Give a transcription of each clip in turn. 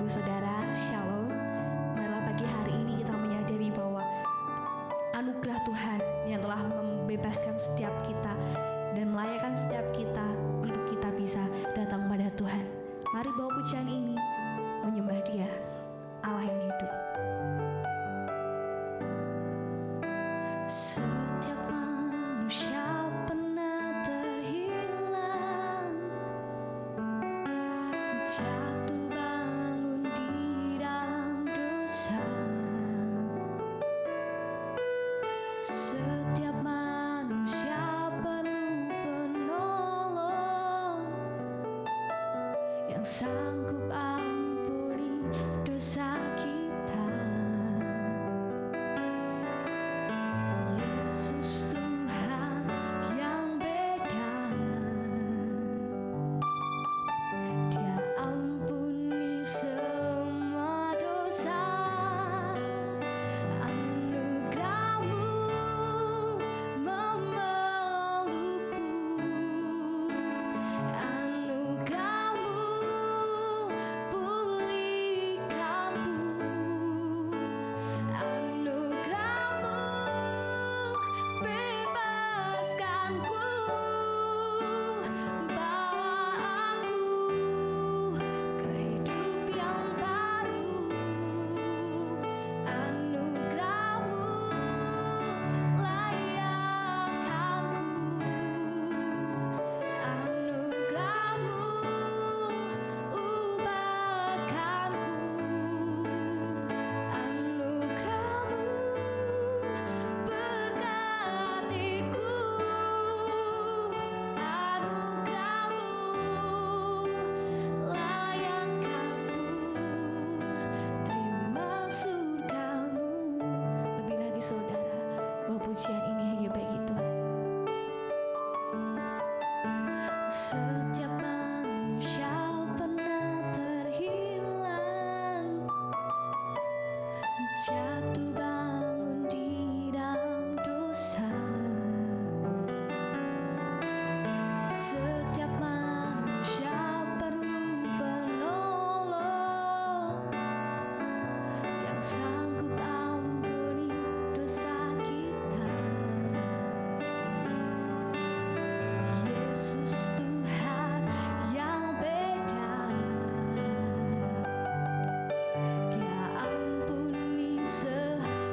Ibu Saudara, Shalom. Marilah pagi hari ini kita menyadari bahwa anugerah Tuhan yang telah membebaskan setiap kita dan melayakkan setiap kita untuk kita bisa datang pada Tuhan. Mari bawa pujian ini menyembah Dia, Allah yang hidup. Setiap manusia pernah terhilang, jatuh bangun di dalam dosa. Setiap manusia perlu penolong yang sanggup ampuni dosa kita. Yesus Tuhan yang beda, Dia ampuni semua dosa. Anugerah-Mu memelukku, anugerah-Mu pulihkanku, anugerah-Mu bebaskanku, bawa aku ke hidup yang baru. Anugerah-Mu layakkanku, anugerah-Mu ubahkanku, anugerah-Mu berkatiku, anugerah-Mu layakkanku, terima surga-Mu. Lebih lagi saudara, bahwa pujian ini hanya bagi Tuhan. Setiap manusia pernah terhilang, jatuh bangun di dalam dosa. Setiap manusia perlu penolong yang sanggup ampuni dosa kita. Yesus Tuhan yang beda, Dia ampuni semua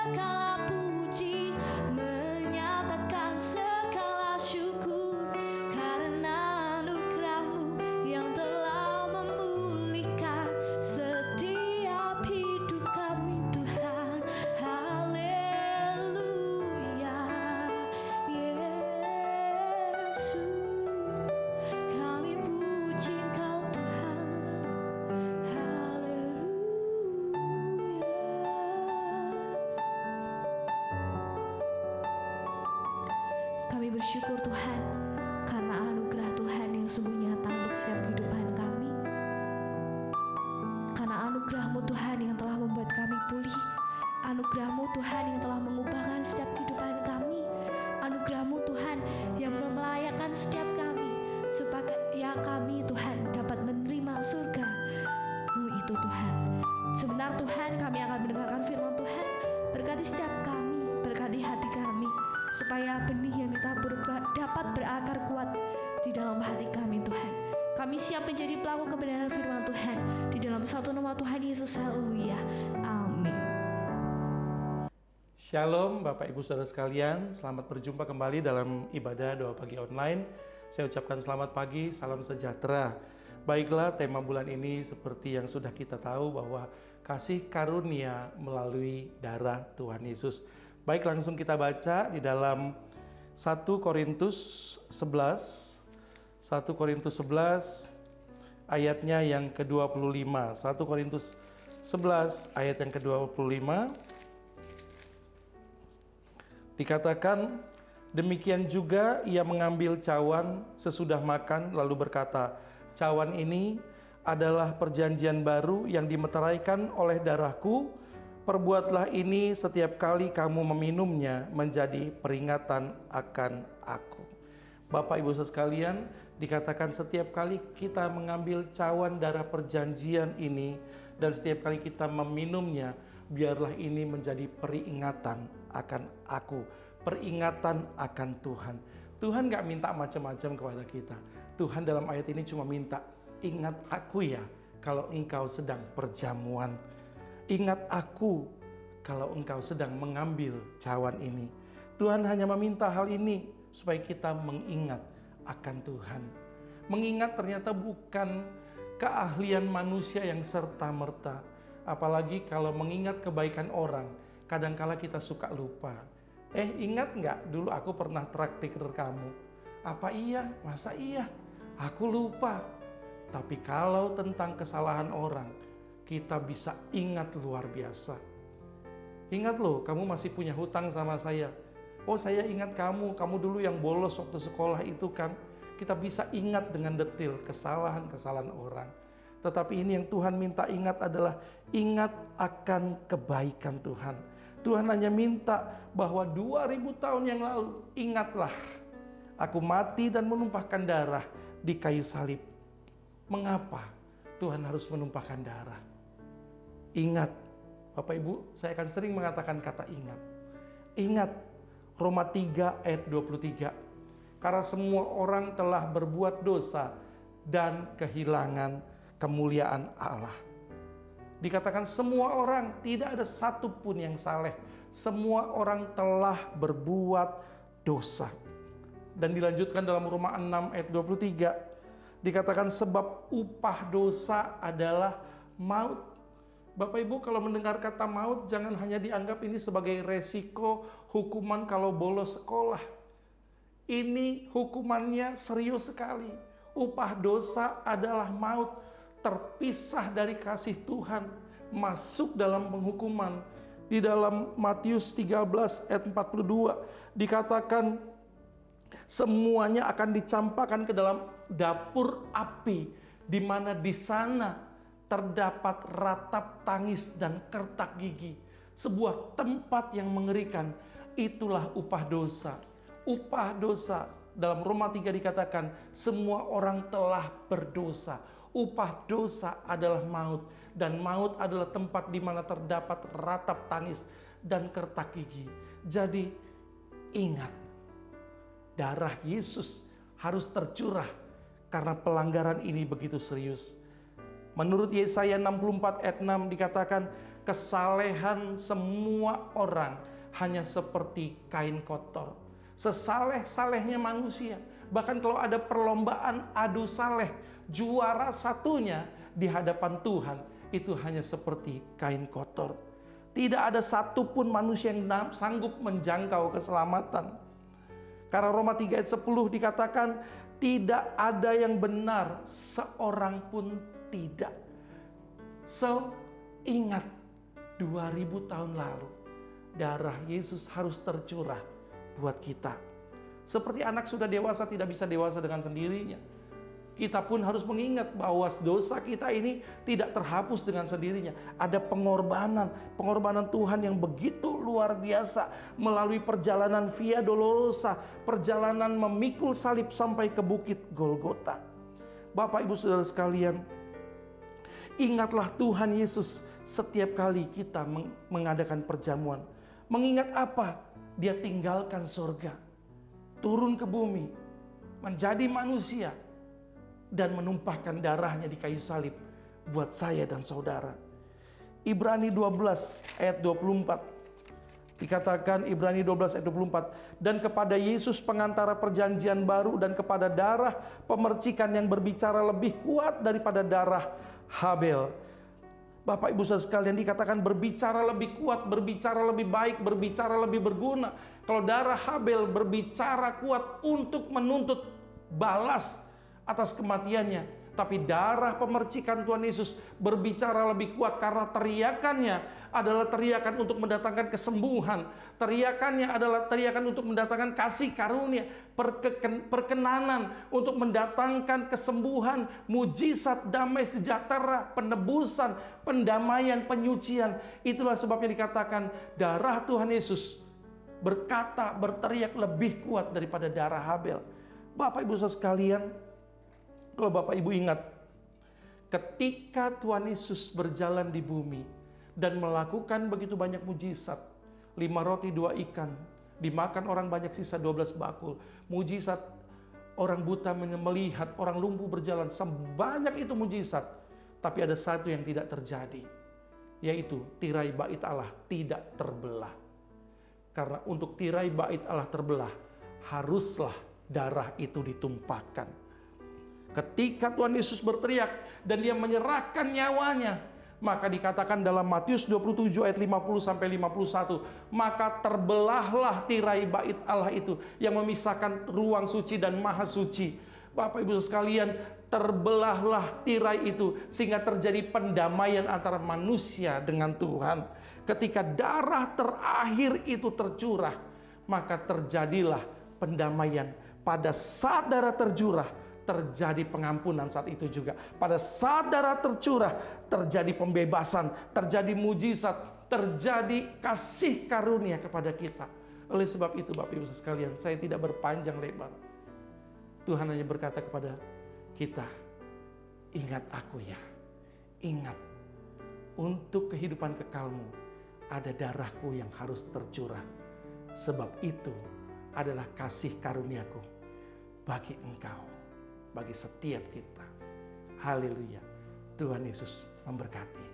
segala puji, menyatakan segala syukur karena anugerah-Mu yang telah memulihkan setiap hidup kami Tuhan. Haleluya Yesus, kami puji Engkau Tuhan. Haleluya. Kami bersyukur Tuhan karena anugerah Tuhan yang sungguh nyata untuk setiap kehidupan kami. Karena anugerah-Mu Tuhan yang telah membuat kami pulih. Anugerah-Mu Tuhan yang telah mengubahkan setiap kehidupan kami. Anugerah-Mu Tuhan yang melayakkan setiap kami supaya kami Tuhan dapat menerima surga-Mu itu Tuhan. Sebentar Tuhan, kami akan mendengarkan firman Tuhan. Berkati setiap kami, berkati hati kami, supaya benih yang ditabur dapat berakar kuat di dalam hati kami Tuhan. Kami siap menjadi pelaku kebenaran firman Tuhan di dalam satu nama Tuhan Yesus. Haleluya. Amin. Shalom Bapak Ibu Saudara sekalian, selamat berjumpa kembali dalam ibadah doa pagi online. Saya ucapkan selamat pagi, salam sejahtera. Baiklah, tema bulan ini seperti yang sudah kita tahu bahwa kasih karunia melalui darah Tuhan Yesus. Baik, langsung kita baca di dalam 1 Korintus 11. 1 Korintus 11 ayatnya yang ke-25. 1 Korintus 11 ayat yang ke-25. Dikatakan, demikian juga ia mengambil cawan sesudah makan lalu berkata, cawan ini adalah perjanjian baru yang dimeteraikan oleh darahku. Perbuatlah ini setiap kali kamu meminumnya menjadi peringatan akan aku. Bapak Ibu sekalian, dikatakan setiap kali kita mengambil cawan darah perjanjian ini dan setiap kali kita meminumnya, biarlah ini menjadi peringatan akan aku, peringatan akan Tuhan. Tuhan gak minta macam-macam kepada kita. Tuhan dalam ayat ini cuma minta, ingat aku ya kalau engkau sedang perjamuan. Ingat aku kalau engkau sedang mengambil cawan ini. Tuhan hanya meminta hal ini supaya kita mengingat akan Tuhan. Mengingat ternyata bukan keahlian manusia yang serta-merta. Apalagi kalau mengingat kebaikan orang, kadangkala kita suka lupa. Ingat nggak dulu aku pernah traktir kamu? Apa iya? Masa iya? Aku lupa. Tapi kalau tentang kesalahan orang, kita bisa ingat luar biasa. Ingat loh, kamu masih punya hutang sama saya. Oh, saya ingat kamu dulu yang bolos waktu sekolah itu kan. Kita bisa ingat dengan detil kesalahan-kesalahan orang. Tetapi ini yang Tuhan minta ingat adalah ingat akan kebaikan Tuhan. Tuhan hanya minta bahwa 2000 tahun yang lalu, ingatlah, aku mati dan menumpahkan darah di kayu salib. Mengapa Tuhan harus menumpahkan darah? Ingat, Bapak Ibu, saya akan sering mengatakan kata ingat. Ingat, Roma 3 ayat 23. Karena semua orang telah berbuat dosa dan kehilangan kemuliaan Allah. Dikatakan semua orang, tidak ada satupun yang saleh. Semua orang telah berbuat dosa. Dan dilanjutkan dalam Roma 6 ayat 23. Dikatakan sebab upah dosa adalah maut. Bapak Ibu, kalau mendengar kata maut, jangan hanya dianggap ini sebagai resiko hukuman kalau bolos sekolah. Ini hukumannya serius sekali. Upah dosa adalah maut, terpisah dari kasih Tuhan, masuk dalam penghukuman. Di dalam Matius 13 ayat 42 dikatakan semuanya akan dicampakkan ke dalam dapur api, di mana di sana terdapat ratap tangis dan kertak gigi. Sebuah tempat yang mengerikan. Itulah upah dosa. Upah dosa dalam Roma 3 dikatakan semua orang telah berdosa. Upah dosa adalah maut, dan maut adalah tempat di mana terdapat ratap tangis dan kertak gigi. Jadi ingat, darah Yesus harus tercurah karena pelanggaran ini begitu serius. Menurut Yesaya 64 ayat 6 dikatakan, kesalehan semua orang hanya seperti kain kotor. Sesaleh-salehnya manusia, bahkan kalau ada perlombaan adu saleh, juara satunya di hadapan Tuhan itu hanya seperti kain kotor. Tidak ada satupun manusia yang sanggup menjangkau keselamatan. Karena Roma 3 ayat 10 dikatakan, tidak ada yang benar, seorang pun tidak. So, ingat 2000 tahun lalu, darah Yesus harus tercurah buat kita. Seperti anak sudah dewasa tidak bisa dewasa dengan sendirinya, kita pun harus mengingat bahwa dosa kita ini tidak terhapus dengan sendirinya. Ada pengorbanan Tuhan yang begitu luar biasa melalui perjalanan Via Dolorosa, perjalanan memikul salib sampai ke bukit Golgota. Bapak Ibu Saudara sekalian, ingatlah Tuhan Yesus setiap kali kita mengadakan perjamuan. Mengingat apa? Dia tinggalkan surga, turun ke bumi, menjadi manusia, dan menumpahkan darahnya di kayu salib buat saya dan saudara. Ibrani 12 ayat 24 dikatakan, Ibrani 12 ayat 24, dan kepada Yesus pengantara perjanjian baru dan kepada darah pemercikan yang berbicara lebih kuat daripada darah Habel. Bapak Ibu Saudara sekalian, dikatakan berbicara lebih kuat, berbicara lebih baik, berbicara lebih berguna. Kalau darah Habel berbicara kuat untuk menuntut balas atas kematiannya, tapi darah pemercikan Tuhan Yesus berbicara lebih kuat karena teriakannya adalah teriakan untuk mendatangkan kesembuhan. Teriakannya adalah teriakan untuk mendatangkan kasih karunia, perkenanan, untuk mendatangkan kesembuhan, mujizat, damai sejahtera, penebusan, pendamaian, penyucian. Itulah sebabnya dikatakan darah Tuhan Yesus berteriak lebih kuat daripada darah Habel. Bapak Ibu Saudara sekalian, kalau Bapak Ibu ingat, ketika Tuhan Yesus berjalan di bumi dan melakukan begitu banyak mujizat, 5 roti 2 ikan, dimakan orang banyak sisa 12 bakul, mujizat, orang buta melihat, orang lumpuh berjalan, sebanyak itu mujizat. Tapi ada satu yang tidak terjadi, yaitu tirai bait Allah tidak terbelah. Karena untuk tirai bait Allah terbelah, haruslah darah itu ditumpahkan. Ketika Tuhan Yesus berteriak dan dia menyerahkan nyawanya, maka dikatakan dalam Matius 27 ayat 50 sampai 51, maka terbelahlah tirai bait Allah itu yang memisahkan ruang suci dan maha suci. Bapak Ibu sekalian, terbelahlah tirai itu sehingga terjadi pendamaian antara manusia dengan Tuhan. Ketika darah terakhir itu tercurah, maka terjadilah pendamaian. Pada saat darah tercurah, terjadi pengampunan saat itu juga. Pada saat darah tercurah, terjadi pembebasan, terjadi mujizat, terjadi kasih karunia kepada kita. Oleh sebab itu Bapak Ibu sekalian, saya tidak berpanjang lebar. Tuhan hanya berkata kepada kita, ingat aku ya, ingat, untuk kehidupan kekalmu ada darahku yang harus tercurah. Sebab itu adalah kasih karuniaku bagi engkau, bagi setiap kita. Haleluya. Tuhan Yesus memberkati.